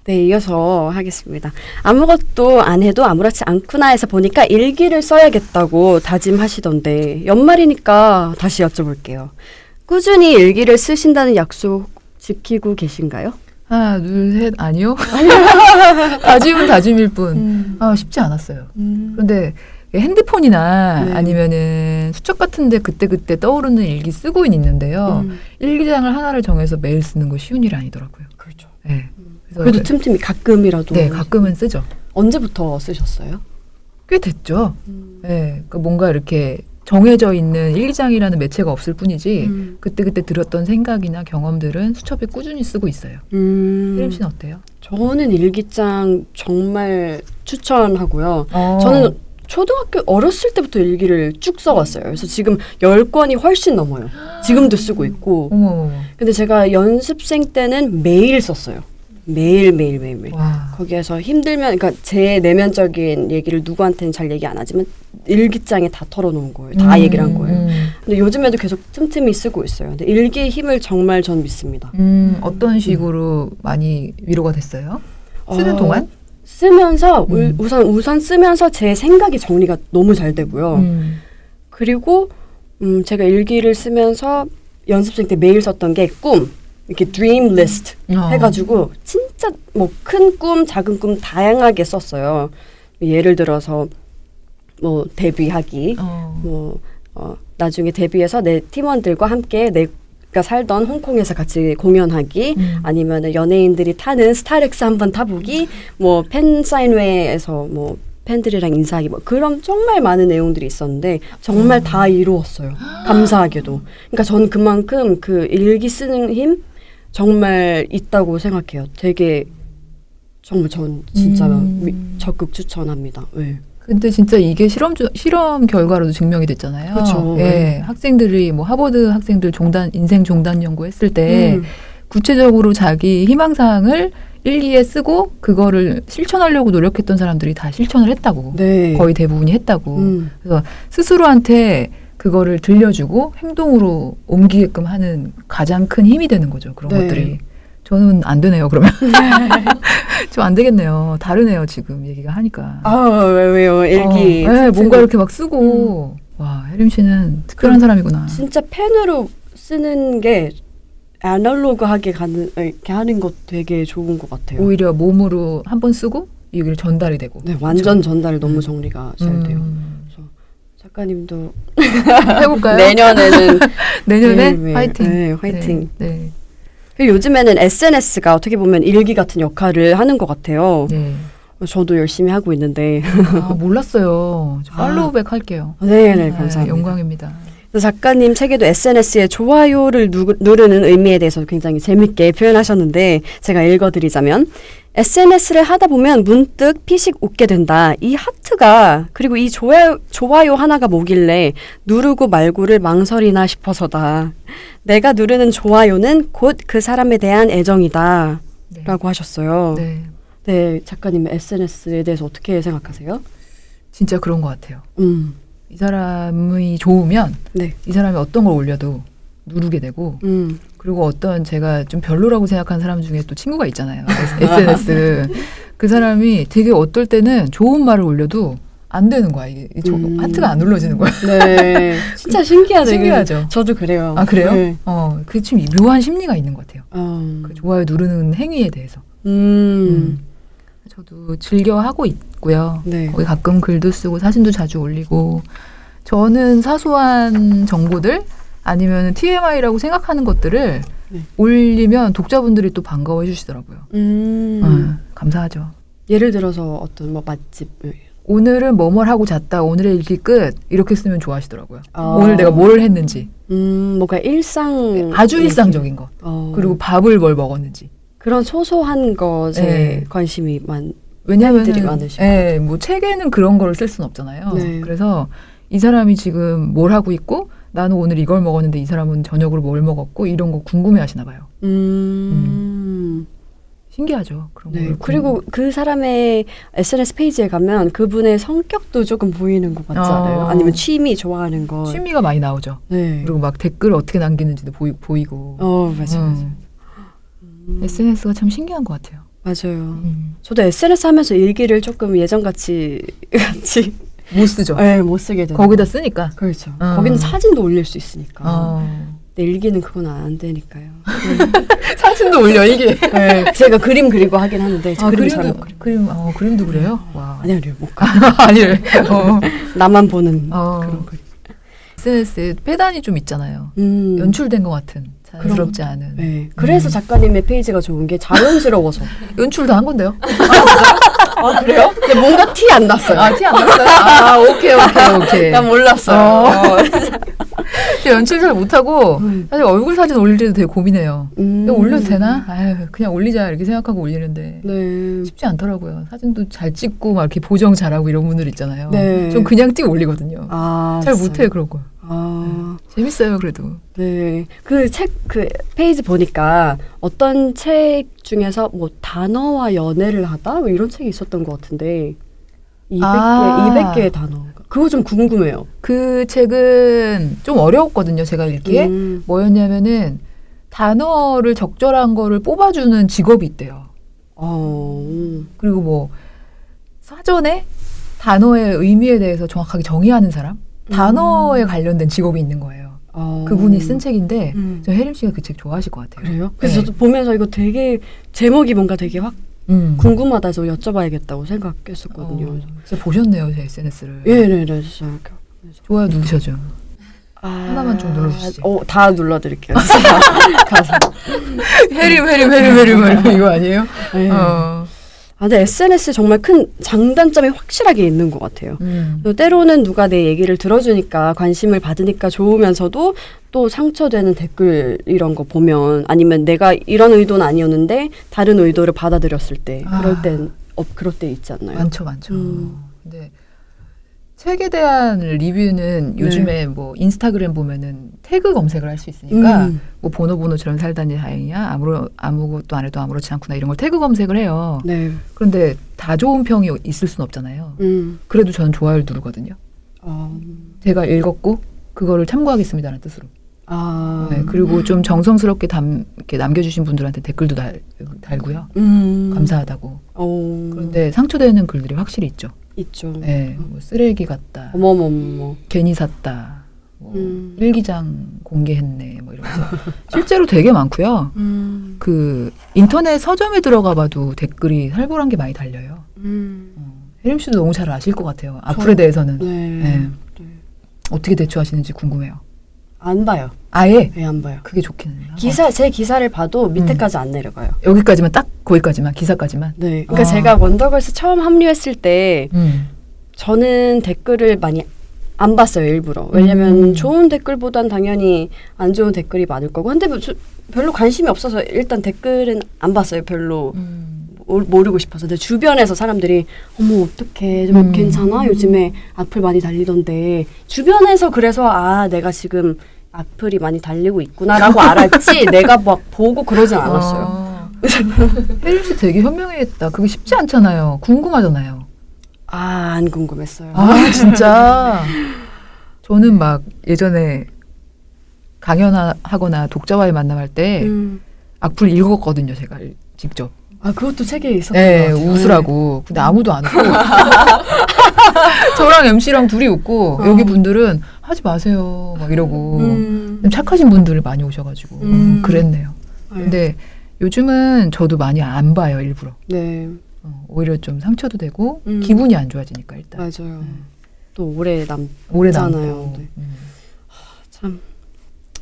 네, 이어서 하겠습니다. 아무것도 안 해도 아무렇지 않구나 해서 보니까 일기를 써야겠다고 다짐하시던데 연말이니까 다시 여쭤볼게요. 꾸준히 일기를 쓰신다는 약속 지키고 계신가요? 하나, 둘, 셋, 아니요. 다짐은 다짐일 뿐. 쉽지 않았어요. 그런데 핸드폰이나 네. 아니면은 수첩 같은데 그때그때 떠오르는 일기 쓰고는 있는데요. 일기장을 하나를 정해서 매일 쓰는 거 쉬운 일이 아니더라고요. 그렇죠. 네. 그래도 틈틈이 가끔이라도. 네, 가끔은 쓰죠. 언제부터 쓰셨어요? 꽤 됐죠. 네, 그러니까 뭔가 이렇게 정해져 있는 일기장이라는 매체가 없을 뿐이지 그때그때 들었던 생각이나 경험들은 수첩에 꾸준히 쓰고 있어요. 혜림 씨는 어때요? 저는 일기장 정말 추천하고요. 저는 초등학교 어렸을 때부터 일기를 쭉 써왔어요. 그래서 지금 10권이 훨씬 넘어요. 지금도 쓰고 있고. 어머. 근데 제가 연습생 때는 매일 썼어요. 매일. 와. 거기에서 힘들면, 그러니까 제 내면적인 얘기를 누구한테는 잘 얘기 안 하지만 일기장에 다 털어놓은 거예요. 다 얘기를 한 거예요. 근데 요즘에도 계속 틈틈이 쓰고 있어요. 근데 일기의 힘을 정말 전 믿습니다. 어떤 식으로 많이 위로가 됐어요? 쓰는 동안? 쓰면서 우선 쓰면서 제 생각이 정리가 너무 잘 되고요. 그리고 제가 일기를 쓰면서 연습생 때 매일 썼던 게 꿈, 이렇게 dream list 해가지고 진짜 뭐 큰 꿈, 작은 꿈 다양하게 썼어요. 예를 들어서 뭐 데뷔하기, 나중에 데뷔해서 내 팀원들과 함께 내가 살던 홍콩에서 같이 공연하기, 아니면 연예인들이 타는 스타렉스 한번 타보기, 뭐 팬사인회에서 뭐 팬들이랑 인사하기, 뭐 그런 정말 많은 내용들이 있었는데 정말 다 이루었어요. 감사하게도. 그러니까 전 그만큼 그 일기 쓰는 힘 정말 있다고 생각해요. 되게 정말 전 진짜 적극 추천합니다. 네. 근데 진짜 이게 실험 결과로도 증명이 됐잖아요. 그렇죠. 예, 학생들이 뭐 하버드 학생들 인생 종단 연구했을 때 구체적으로 자기 희망사항을 일기에 쓰고 그거를 실천하려고 노력했던 사람들이 다 실천을 했다고. 네. 거의 대부분이 했다고. 그래서 스스로한테 그거를 들려주고 행동으로 옮기게끔 하는 가장 큰 힘이 되는 거죠. 그런 네. 것들이. 저는 안 되네요, 그러면. 좀 안 되겠네요. 다르네요, 지금 얘기가 하니까. 왜요? 일기. 네, 뭔가 이렇게 막 쓰고. 와, 혜림 씨는 특별한 사람이구나. 진짜 펜으로 쓰는 게 아날로그하게 이렇게 하는 것 되게 좋은 것 같아요. 오히려 몸으로 한 번 쓰고 이게 전달이 되고. 네, 완전 전달이 너무 정리가 잘 돼요. 그래서 작가님도 해볼까요? 내년에는 내년에 네, 화이팅. 네, 화이팅. 네. 그리고 요즘에는 SNS가 어떻게 보면 일기 같은 역할을 하는 것 같아요. 네. 저도 열심히 하고 있는데. 아, 몰랐어요. 팔로우백 할게요. 네, 감사합니다. 영광입니다. 그래서 작가님 책에도 SNS에 좋아요를 누르는 의미에 대해서 굉장히 재밌게 표현하셨는데 제가 읽어드리자면 SNS를 하다 보면 문득 피식 웃게 된다. 이 하트가 그리고 이 좋아요 하나가 뭐길래 누르고 말고를 망설이나 싶어서다. 내가 누르는 좋아요는 곧 그 사람에 대한 애정이다. 네. 라고 하셨어요. 네. 네, 작가님 SNS에 대해서 어떻게 생각하세요? 진짜 그런 것 같아요. 이 사람이 좋으면 네. 이 사람이 어떤 걸 올려도 누르게 되고 그리고 어떤 제가 좀 별로라고 생각하는 사람 중에 또 친구가 있잖아요. SNS. 그 사람이 되게 어떨 때는 좋은 말을 올려도 안 되는 거야. 이게 하트가 안 눌러지는 거야. 네. 진짜 신기하죠. 신기하죠. 저도 그래요. 아, 그래요? 네. 그게 좀 묘한 심리가 있는 것 같아요. 그 좋아요 누르는 행위에 대해서. 저도 즐겨 하고 있고요. 네. 거기 가끔 글도 쓰고 사진도 자주 올리고 저는 사소한 정보들 아니면 TMI라고 생각하는 것들을 네. 올리면 독자분들이 또 반가워해 주시더라고요. 감사하죠. 예를 들어서 어떤 뭐 맛집 오늘은 뭐뭘 하고 잤다. 오늘의 일기 끝. 이렇게 쓰면 좋아하시더라고요. 아. 오늘 내가 뭘 했는지. 뭔가 일상 아주 일상적인 것. 그리고 밥을 뭘 먹었는지. 그런 소소한 것에 네. 관심이 왜냐하면 팬들이 많으시고. 네, 뭐 책에는 그런 거를 쓸 수는 없잖아요. 네. 그래서 이 사람이 지금 뭘 하고 있고 나는 오늘 이걸 먹었는데 이 사람은 저녁으로 뭘 먹었고 이런 거 궁금해 하시나 봐요. 신기하죠. 그런 네. 거. 그리고 그 사람의 SNS 페이지에 가면 그분의 성격도 조금 보이는 것 같지 않아요? 아니면 취미 좋아하는 거. 취미가 많이 나오죠. 네. 그리고 막 댓글 어떻게 남기는지도 보이고. 맞아요. SNS가 참 신기한 것 같아요. 맞아요. 저도 SNS 하면서 일기를 조금 예전같이 못 쓰죠. 네, 못 쓰게 되는 거기다 쓰니까. 그렇죠. 거기는 사진도 올릴 수 있으니까. 근데 일기는 그건 안 되니까요. 사진도 올려 이게. 네, 제가 그림 그리고 하긴 하는데 그림 잘 못 그려. 그림도 그래요? 와. 아니요, 못 그려. 아니요. 나만 보는 그런 그림. SNS에 패단이 좀 있잖아요. 연출된 것 같은. 자연스럽지 않은. 네. 그래서 작가님의 페이지가 좋은 게 자연스러워서. 연출도 한 건데요. 아, 그래요? 근데 뭔가 티 안 났어요. 티 안 났어요? 오케이. 난 몰랐어요. 연출 잘 못하고 사실 얼굴 사진 올릴 때도 되게 고민해요. 이거 올려도 되나? 아유, 그냥 올리자 이렇게 생각하고 올리는데 네. 쉽지 않더라고요. 사진도 잘 찍고 막 이렇게 보정 잘하고 이런 분들 있잖아요. 네. 좀 그냥 띄 올리거든요. 잘 못해요 그런 거. 재밌어요 그래도. 네. 그 페이지 보니까 어떤 책 중에서 뭐 단어와 연애를 하다? 뭐 이런 책이 있었던 것 같은데 200개의 단어. 그거 좀 궁금해요. 그 책은 좀 어려웠거든요. 제가 읽기에. 뭐였냐면은 단어를 적절한 거를 뽑아주는 직업이 있대요. 그리고 뭐 사전에 단어의 의미에 대해서 정확하게 정의하는 사람? 단어에 관련된 직업이 있는 거예요. 그분이 쓴 책인데 저 혜림 씨가 그 책 좋아하실 것 같아요. 그래요? 그래서 네. 저도 보면서 이거 되게 제목이 뭔가 되게 확 궁금하다 해서 여쭤봐야겠다고 생각했었거든요. 진짜 보셨네요, 제 SNS를. 네, 진짜. 좋아요 누르셔죠. 하나만 좀 눌러주시죠. 다 눌러드릴게요. 가서. 혜림 이거 아니에요? 네. 근데 SNS 정말 큰 장단점이 확실하게 있는 것 같아요. 때로는 누가 내 얘기를 들어주니까 관심을 받으니까 좋으면서도 또 상처되는 댓글 이런 거 보면 아니면 내가 이런 의도는 아니었는데 다른 의도를 받아들였을 때 그럴 때 있지 않나요? 많죠. 근데 책에 대한 리뷰는 요즘에 뭐 인스타그램 보면은 태그 검색을 할 수 있으니까 뭐 번호처럼 살다니 다행이야 아무것도 안 해도 아무렇지 않구나 이런 걸 태그 검색을 해요. 네. 그런데 다 좋은 평이 있을 수는 없잖아요. 그래도 저는 좋아요를 누르거든요. 제가 읽었고 그거를 참고하겠습니다라는 뜻으로. 네, 그리고 좀 정성스럽게 이렇게 남겨주신 분들한테 댓글도 달고요. 감사하다고. 그런데 상처되는 글들이 확실히 있죠. 있죠. 네, 뭐 쓰레기 같다. 어머머머. 괜히 샀다. 뭐 일기장 공개했네. 뭐 이러면서 실제로 되게 많고요. 그 인터넷 서점에 들어가봐도 댓글이 살벌한 게 많이 달려요. 혜림 씨도 너무 잘 아실 것 같아요. 악플에 대해서는. 네. 어떻게 대처하시는지 궁금해요. 안 봐요. 아예? 네, 안 봐요. 그게 좋기는 해요. 제 기사를 봐도 밑에까지 안 내려가요. 여기까지만 딱 거기까지만 기사까지만. 네. 그러니까 제가 원더걸스 처음 합류했을 때 저는 댓글을 많이 안 봤어요, 일부러. 왜냐면 좋은 댓글보단 당연히 안 좋은 댓글이 많을 거고. 근데 별로 관심이 없어서 일단 댓글은 안 봤어요. 별로 모르고 싶어서. 근데 주변에서 사람들이 어머 어떡해 좀 괜찮아? 요즘에 악플 많이 달리던데. 주변에서 그래서 내가 지금 악플이 많이 달리고 있구나라고 알았지 내가 막 보고 그러진 않았어요. 혜림 씨 되게 현명했다. 그게 쉽지 않잖아요. 궁금하잖아요. 안 궁금했어요. 진짜. 저는 막 예전에 강연하거나 독자와의 만남할 때 악플 읽었거든요. 제가 직접. 그것도 책에 있었던 네, 것 같아요. 웃으라고. 근데 아무도 안 웃고. 저랑 MC랑 둘이 웃고 여기 분들은 하지 마세요 막 이러고 좀 착하신 분들 많이 오셔가지고 그랬네요. 근데 요즘은 저도 많이 안 봐요, 일부러. 네. 오히려 좀 상처도 되고 기분이 안 좋아지니까 일단. 맞아요. 또 오래 오래 남잖아요. 남고. 네. 참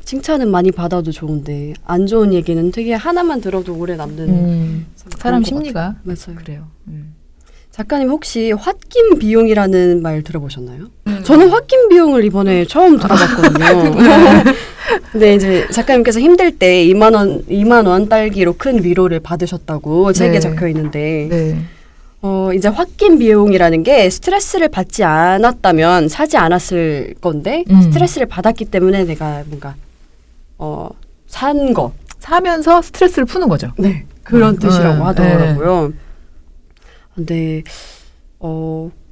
칭찬은 많이 받아도 좋은데 안 좋은 얘기는 되게 하나만 들어도 오래 남는 사람 그런 것 심리가 맞아요. 그래요. 작가님 혹시 홧김 비용이라는 말 들어보셨나요? 저는 홧김 비용을 이번에 처음 들어봤거든요. 근데 이제 작가님께서 힘들 때 2만 원 딸기로 큰 위로를 받으셨다고 책에 적혀 있는데 이제 홧김 비용이라는 게 스트레스를 받지 않았다면 사지 않았을 건데 스트레스를 받았기 때문에 내가 뭔가 산 거. 사면서 스트레스를 푸는 거죠. 네. 그런 뜻이라고 하더라고요. 근데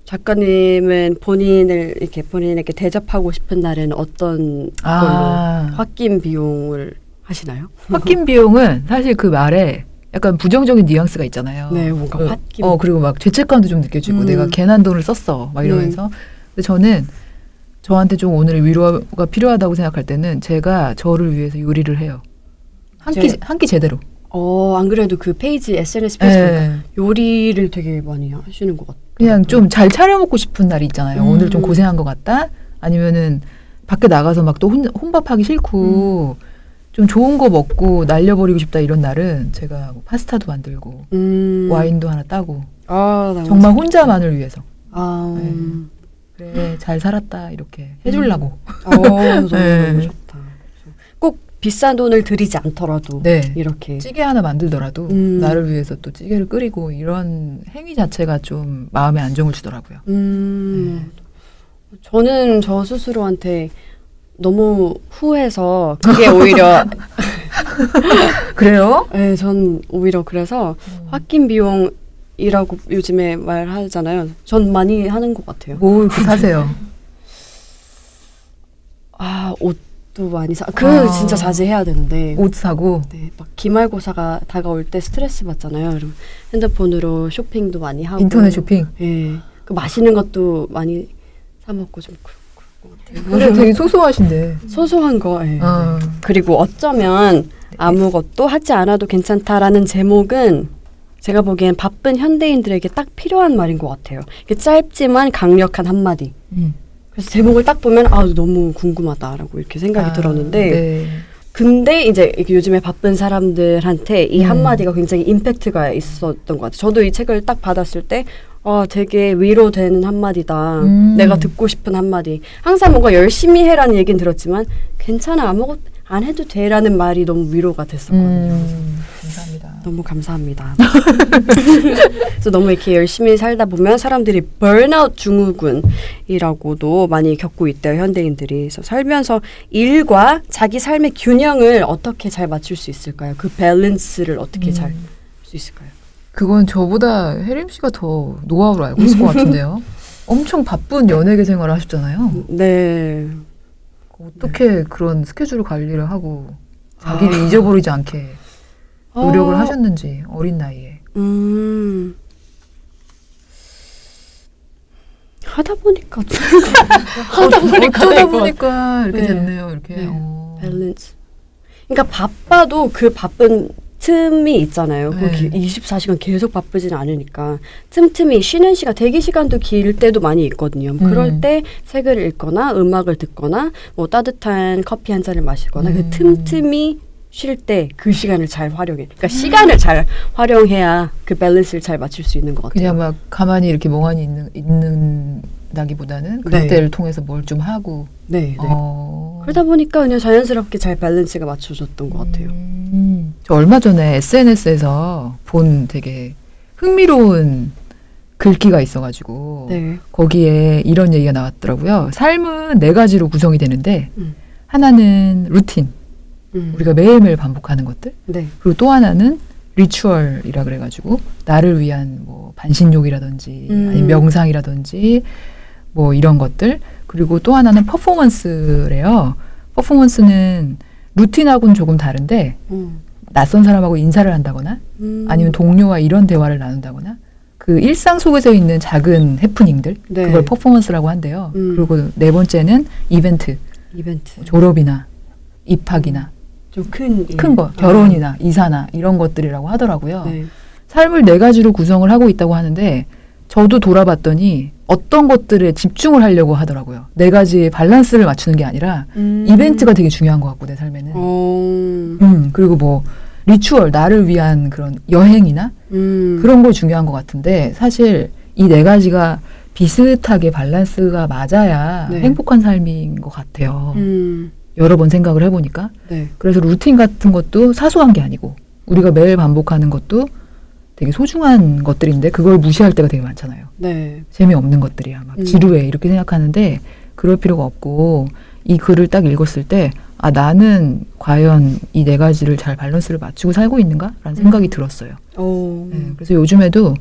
작가님은 본인에게 대접하고 싶은 날에는 어떤 걸로 홧김 비용을 하시나요? 홧김 비용은 사실 그 말에 약간 부정적인 뉘앙스가 있잖아요. 네, 뭔가 홧김. 그리고 막 죄책감도 좀 느껴지고 내가 괜한 돈을 썼어 막 이러면서. 근데 저는 저한테 좀 오늘 위로가 필요하다고 생각할 때는 제가 저를 위해서 요리를 해요. 한 끼 제대로. 안 그래도 그 페이지 SNS 페이지에 요리를 되게 많이 하시는 것 같아요. 그냥 좀 잘 차려 먹고 싶은 날이 있잖아요. 오늘 좀 고생한 것 같다. 아니면은 밖에 나가서 막 또 혼밥하기 싫고 좀 좋은 거 먹고 날려버리고 싶다 이런 날은 제가 뭐 파스타도 만들고 와인도 하나 따고 정말 혼자만을 위해서. 그래 잘 살았다 이렇게 해주려고. 너무 좋다. 꼭 비싼 돈을 들이지 않더라도 이렇게 찌개 하나 만들더라도 나를 위해서 또 찌개를 끓이고 이런 행위 자체가 좀 마음에 안정을 주더라고요. 저는 저 스스로한테 너무 후해서 그게 오히려 그래요? 네, 전 오히려 그래서 홧김 비용이라고 요즘에 말하잖아요. 전 많이 하는 것 같아요. 뭐 사세요? 옷도 많이 진짜 자제해야 되는데 옷 사고 막 기말고사가 다가올 때 스트레스 받잖아요. 그럼 핸드폰으로 쇼핑도 많이 하고 인터넷 쇼핑. 그 맛있는 것도 많이 사 먹고 좀 그렇고. 근데 되게 소소하신데. 소소한 거. 예. 어. 그리고 어쩌면 아무것도 하지 않아도 괜찮다라는 제목은 제가 보기엔 바쁜 현대인들에게 딱 필요한 말인 것 같아요. 이게 짧지만 강력한 한마디. 그래서 제목을 딱 보면 너무 궁금하다라고 이렇게 생각이 들었는데 네. 근데 이제 이게 요즘에 바쁜 사람들한테 이 한마디가 굉장히 임팩트가 있었던 것 같아요. 저도 이 책을 딱 받았을 때 되게 위로되는 한마디다. 내가 듣고 싶은 한마디. 항상 뭔가 열심히 해라는 얘기는 들었지만 괜찮아 아무것도 안 해도 돼라는 말이 너무 위로가 됐었거든요. 감사합니다. 너무 감사합니다. 그래서 너무 이렇게 열심히 살다 보면 사람들이 번아웃 증후군이라고도 많이 겪고 있대요. 현대인들이. 그래서 살면서 일과 자기 삶의 균형을 어떻게 잘 맞출 수 있을까요? 그 밸런스를 어떻게 잘 할 수 있을까요? 그건 저보다 혜림 씨가 더 노하우를 알고 있을 것 같은데요. 엄청 바쁜 연예계 생활을 하셨잖아요. 네. 어떻게 그런 스케줄 관리를 하고 자기를 잊어버리지 않게 노력을 하셨는지 어린 나이에. 하다 보니까 어쩌다 보니까 이렇게 네. 됐네요. 이렇게. 네. 밸런스. 그러니까 바빠도 그 바쁜 틈이 있잖아요. 네. 24시간 계속 바쁘지는 않으니까 틈틈이 쉬는 시간, 대기 시간도 길 때도 많이 있거든요. 그럴 때 책을 읽거나 음악을 듣거나 뭐 따뜻한 커피 한 잔을 마시거나 그 틈틈이 쉴 때 그 시간을 잘 활용해. 그러니까 시간을 잘 활용해야 그 밸런스를 잘 맞출 수 있는 것 같아요. 그냥 막 가만히 이렇게 멍하니 있는다기보다는 그때를 통해서 뭘 좀 하고. 네. 그러다 보니까 그냥 자연스럽게 잘 밸런스가 맞춰졌던 것 같아요. 저 얼마 전에 SNS에서 본 되게 흥미로운 글귀가 있어가지고 네. 거기에 이런 얘기가 나왔더라고요. 삶은 4가지로 구성이 되는데 하나는 루틴, 우리가 매일매일 반복하는 것들. 네. 그리고 또 하나는 리추얼이라 그래가지고 나를 위한 뭐 반신욕이라든지 아니면 명상이라든지 뭐 이런 것들. 그리고 또 하나는 퍼포먼스래요. 퍼포먼스는 루틴하고는 조금 다른데 낯선 사람하고 인사를 한다거나 아니면 동료와 이런 대화를 나눈다거나 그 일상 속에서 있는 작은 해프닝들 네. 그걸 퍼포먼스라고 한대요. 그리고 4번째는 이벤트. 졸업이나 입학이나 좀 큰 거, 결혼이나 이사나 이런 것들이라고 하더라고요. 네. 삶을 4가지로 구성을 하고 있다고 하는데 저도 돌아봤더니 어떤 것들에 집중을 하려고 하더라고요. 4가지의 밸런스를 맞추는 게 아니라 이벤트가 되게 중요한 것 같고 내 삶에는. 그리고 뭐 리추얼, 나를 위한 그런 여행이나 그런 거 중요한 것 같은데 사실 이 4가지가 비슷하게 밸런스가 맞아야 네. 행복한 삶인 것 같아요. 여러 번 생각을 해보니까. 네. 그래서 루틴 같은 것도 사소한 게 아니고 우리가 매일 반복하는 것도 되게 소중한 것들인데 그걸 무시할 때가 되게 많잖아요. 네. 재미없는 것들이야. 막 지루해 이렇게 생각하는데 그럴 필요가 없고 이 글을 딱 읽었을 때 나는 과연 이 4가지를 잘 밸런스를 맞추고 살고 있는가? 라는 생각이 들었어요. 네, 그래서 요즘에도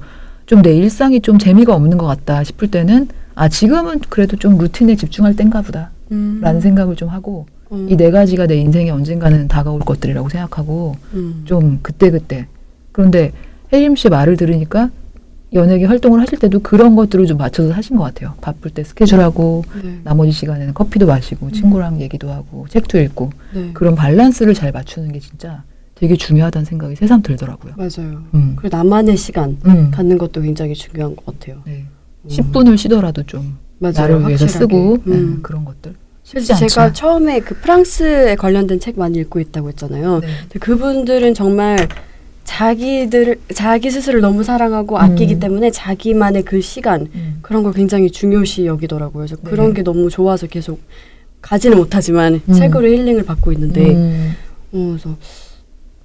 좀 내 일상이 좀 재미가 없는 것 같다 싶을 때는 지금은 그래도 좀 루틴에 집중할 땐가 보다 라는 생각을 좀 하고 이 4가지가 내 인생에 언젠가는 다가올 것들이라고 생각하고 좀 그때그때 그런데 혜림 씨 말을 들으니까 연예계 활동을 하실 때도 그런 것들을 좀 맞춰서 하신 것 같아요. 바쁠 때 스케줄하고 나머지 시간에는 커피도 마시고 친구랑 얘기도 하고 책도 읽고 그런 밸런스를 잘 맞추는 게 진짜 되게 중요하다는 생각이 새삼 들더라고요. 맞아요. 그리고 나만의 시간 갖는 것도 굉장히 중요한 것 같아요. 네. 10분을 쉬더라도 좀 나를 위해서 확실하게. 쓰고 그런 것들. 쉽지 않죠. 제가 처음에 그 프랑스에 관련된 책 많이 읽고 있다고 했잖아요. 네. 근데 그분들은 정말 자기 스스로를 너무 사랑하고 아끼기 때문에 자기만의 그 시간 그런 걸 굉장히 중요시 여기더라고요. 그래서 그런 게 너무 좋아서 계속 가지는 못하지만 책으로 힐링을 받고 있는데 그래서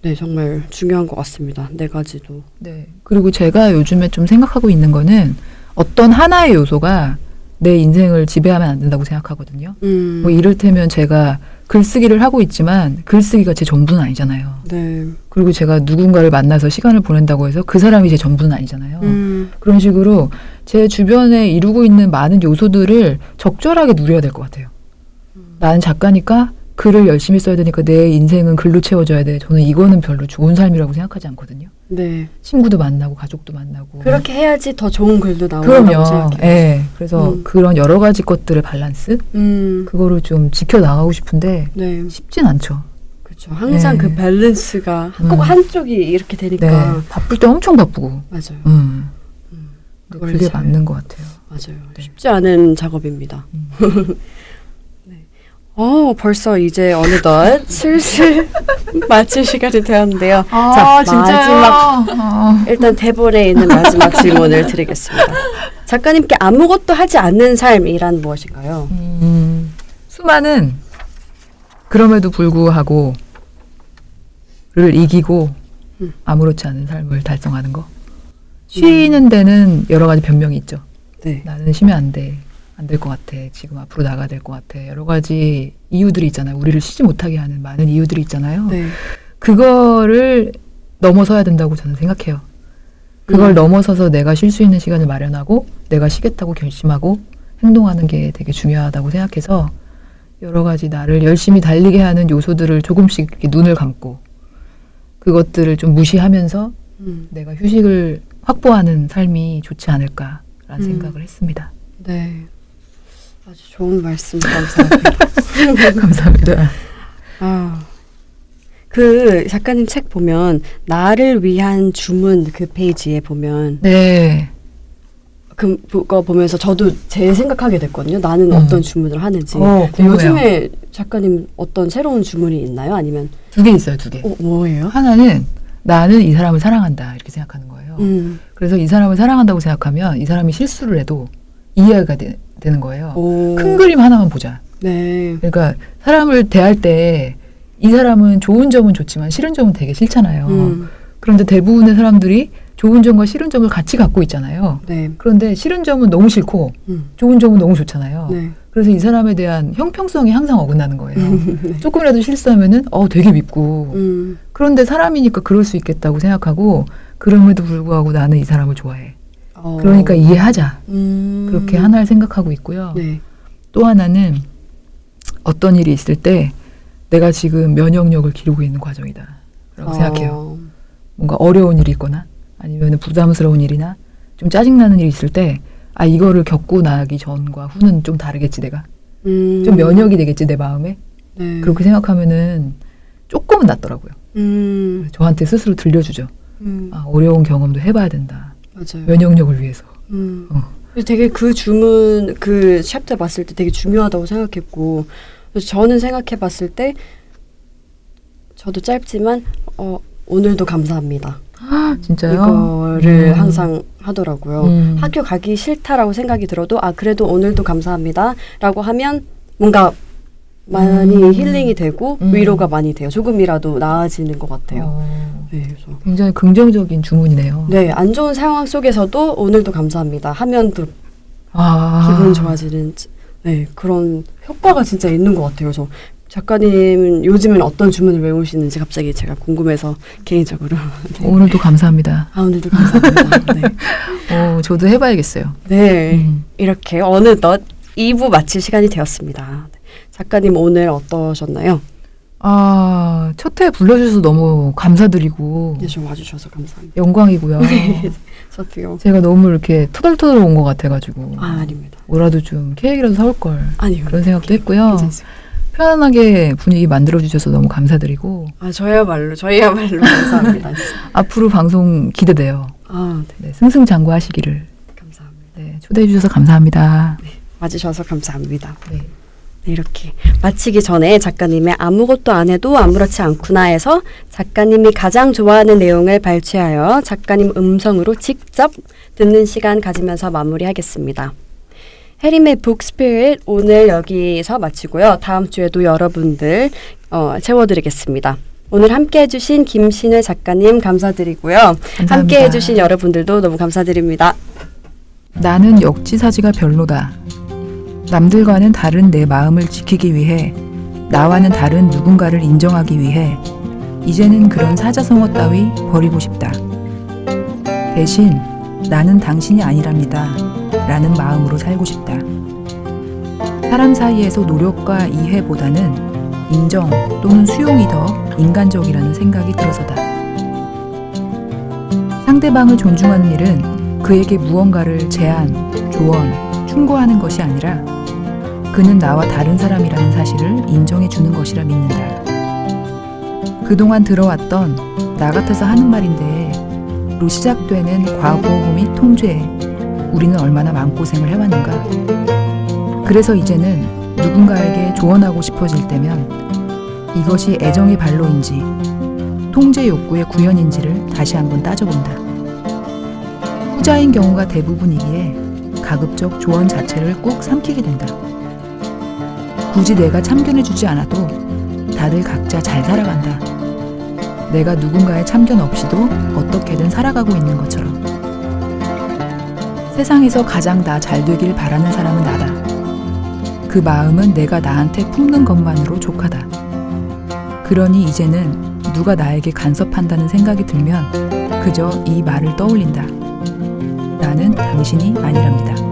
네 정말 중요한 것 같습니다. 4가지도. 네. 그리고 제가 요즘에 좀 생각하고 있는 거는 어떤 하나의 요소가 내 인생을 지배하면 안 된다고 생각하거든요. 뭐 이를테면 제가 글쓰기를 하고 있지만 글쓰기가 제 전부는 아니잖아요. 네. 그리고 제가 누군가를 만나서 시간을 보낸다고 해서 그 사람이 제 전부는 아니잖아요. 그런 식으로 제 주변에 이루고 있는 많은 요소들을 적절하게 누려야 될 것 같아요. 나는 작가니까 글을 열심히 써야 되니까 내 인생은 글로 채워져야 돼. 저는 이거는 별로 좋은 삶이라고 생각하지 않거든요. 네. 친구도 만나고 가족도 만나고. 그렇게 해야지 더 좋은 글도 나오고. 그럼요. 예. 그래서 음. 그런 여러 가지 것들의 밸런스 그거를 좀 지켜 나가고 싶은데 네. 쉽진 않죠. 그렇죠. 항상 네. 그 밸런스가 꼭 한쪽이 이렇게 되니까. 네. 바쁠 때 엄청 바쁘고. 맞아요. 근데 그게 잘- 맞는 것 같아요. 맞아요. 네. 쉽지 않은 작업입니다. 네. 벌써 이제 어느덧 슬슬 마칠 시간이 되었는데요. 자, 마지막 일단 대본에 있는 마지막 질문을 드리겠습니다. 작가님께 아무것도 하지 않는 삶이란 무엇인가요? 수많은 그럼에도 불구하고 를 이기고 아무렇지 않은 삶을 달성하는 거. 쉬는 데는 여러 가지 변명이 있죠. 네. 나는 쉬면 안 돼. 안 될 것 같아. 지금 앞으로 나가야 될 것 같아. 여러 가지 이유들이 있잖아요. 우리를 쉬지 못하게 하는 많은 이유들이 있잖아요. 네. 그거를 넘어서야 된다고 저는 생각해요. 그걸 넘어서서 내가 쉴 수 있는 시간을 마련하고 내가 쉬겠다고 결심하고 행동하는 게 되게 중요하다고 생각해서 여러 가지 나를 열심히 달리게 하는 요소들을 조금씩 이렇게 눈을 감고 그것들을 좀 무시하면서 내가 휴식을 확보하는 삶이 좋지 않을까라는 생각을 했습니다. 네. 아주 좋은 말씀 감사합니다. 감사합니다. 그 작가님 책 보면 나를 위한 주문 그 페이지에 보면 네. 그거 보면서 저도 제 생각하게 됐거든요. 나는 어떤 주문을 하는지. 궁금해요. 요즘에 작가님 어떤 새로운 주문이 있나요? 아니면 2개 있어요, 2개. 뭐예요? 하나는 나는 이 사람을 사랑한다 이렇게 생각하는 거예요. 그래서 이 사람을 사랑한다고 생각하면 이 사람이 실수를 해도 이해가 되는 거예요. 큰 그림 하나만 보자. 네. 그러니까 사람을 대할 때 이 사람은 좋은 점은 좋지만 싫은 점은 되게 싫잖아요. 그런데 대부분의 사람들이 좋은 점과 싫은 점을 같이 갖고 있잖아요. 네. 그런데 싫은 점은 너무 싫고 좋은 점은 너무 좋잖아요. 네. 그래서 이 사람에 대한 형평성이 항상 어긋나는 거예요. 조금이라도 실수하면은 되게 밉고 그런데 사람이니까 그럴 수 있겠다고 생각하고 그럼에도 불구하고 나는 이 사람을 좋아해. 그러니까 이해하자. 그렇게 하나를 생각하고 있고요. 네. 또 하나는 어떤 일이 있을 때 내가 지금 면역력을 기르고 있는 과정이다 라고 생각해요. 뭔가 어려운 일이 있거나 아니면 부담스러운 일이나 좀 짜증나는 일이 있을 때 이거를 겪고 나기 전과 후는 좀 다르겠지 내가. 좀 면역이 되겠지 내 마음에. 네. 그렇게 생각하면은 조금은 낫더라고요. 저한테 스스로 들려주죠. 어려운 경험도 해봐야 된다. 맞아요. 면역력을 위해서. 되게 그 주문 그 챕터 봤을 때 되게 중요하다고 생각했고 그래서 저는 생각해 봤을 때 저도 짧지만 오늘도 감사합니다. 진짜요? 이거를 항상 하더라고요. 학교 가기 싫다라고 생각이 들어도 그래도 오늘도 감사합니다라고 하면 뭔가 많이 힐링이 되고 위로가 많이 돼요. 조금이라도 나아지는 것 같아요. 네, 그래서 굉장히 긍정적인 주문이네요. 네, 안 좋은 상황 속에서도 오늘도 감사합니다 하면 또 기분 좋아지는 그런 효과가 진짜 있는 것 같아요. 저 작가님 요즘은 어떤 주문을 외우시는지 갑자기 제가 궁금해서 개인적으로 오늘도 감사합니다. 오늘도 감사합니다. 네. 저도 해봐야겠어요. 네, 이렇게 어느덧 2부 마칠 시간이 되었습니다. 작가님 오늘 어떠셨나요? 첫 회 불러주셔서 너무 감사드리고 네, 좀 와주셔서 감사합니다. 영광이고요. 저도요. 제가 너무 이렇게 터덜터덜 온 것 같아가지고 아닙니다. 뭐라도 좀 케이크라도 사올 걸 아니요. 그런 생각도 했고요. 괜찮습니다. 편안하게 분위기 만들어주셔서 너무 감사드리고 저야말로 감사합니다. 앞으로 방송 기대돼요. 네. 승승장구하시기를. 감사합니다. 네, 초대해 주셔서 감사합니다. 와주셔서 감사합니다. 네. 이렇게 마치기 전에 작가님의 아무것도 안 해도 아무렇지 않구나에서 작가님이 가장 좋아하는 내용을 발췌하여 작가님 음성으로 직접 듣는 시간 가지면서 마무리하겠습니다. 해림의 북스피릿 오늘 여기서 마치고요. 다음 주에도 여러분들 채워드리겠습니다. 오늘 함께 해주신 김신혜 작가님 감사드리고요. 감사합니다. 함께 해주신 여러분들도 너무 감사드립니다. 나는 역지사지가 별로다. 남들과는 다른 내 마음을 지키기 위해 나와는 다른 누군가를 인정하기 위해 이제는 그런 사자성어 따위 버리고 싶다. 대신 나는 당신이 아니랍니다. 라는 마음으로 살고 싶다. 사람 사이에서 노력과 이해보다는 인정 또는 수용이 더 인간적이라는 생각이 들어서다. 상대방을 존중하는 일은 그에게 무언가를 제안, 조언, 충고하는 것이 아니라 그는 나와 다른 사람이라는 사실을 인정해 주는 것이라 믿는다. 그동안 들어왔던 나 같아서 하는 말인데로 시작되는 과거 및 통죄에 우리는 얼마나 마음고생을 해왔는가. 그래서 이제는 누군가에게 조언하고 싶어질 때면 이것이 애정의 발로인지 통제 욕구의 구현인지를 다시 한번 따져본다. 후자인 경우가 대부분이기에 가급적 조언 자체를 꾹 삼키게 된다. 굳이 내가 참견해주지 않아도 다들 각자 잘 살아간다. 내가 누군가의 참견 없이도 어떻게든 살아가고 있는 것처럼. 세상에서 가장 나 잘 되길 바라는 사람은 나다. 그 마음은 내가 나한테 품는 것만으로 족하다. 그러니 이제는 누가 나에게 간섭한다는 생각이 들면 그저 이 말을 떠올린다. 나는 당신이 아니랍니다.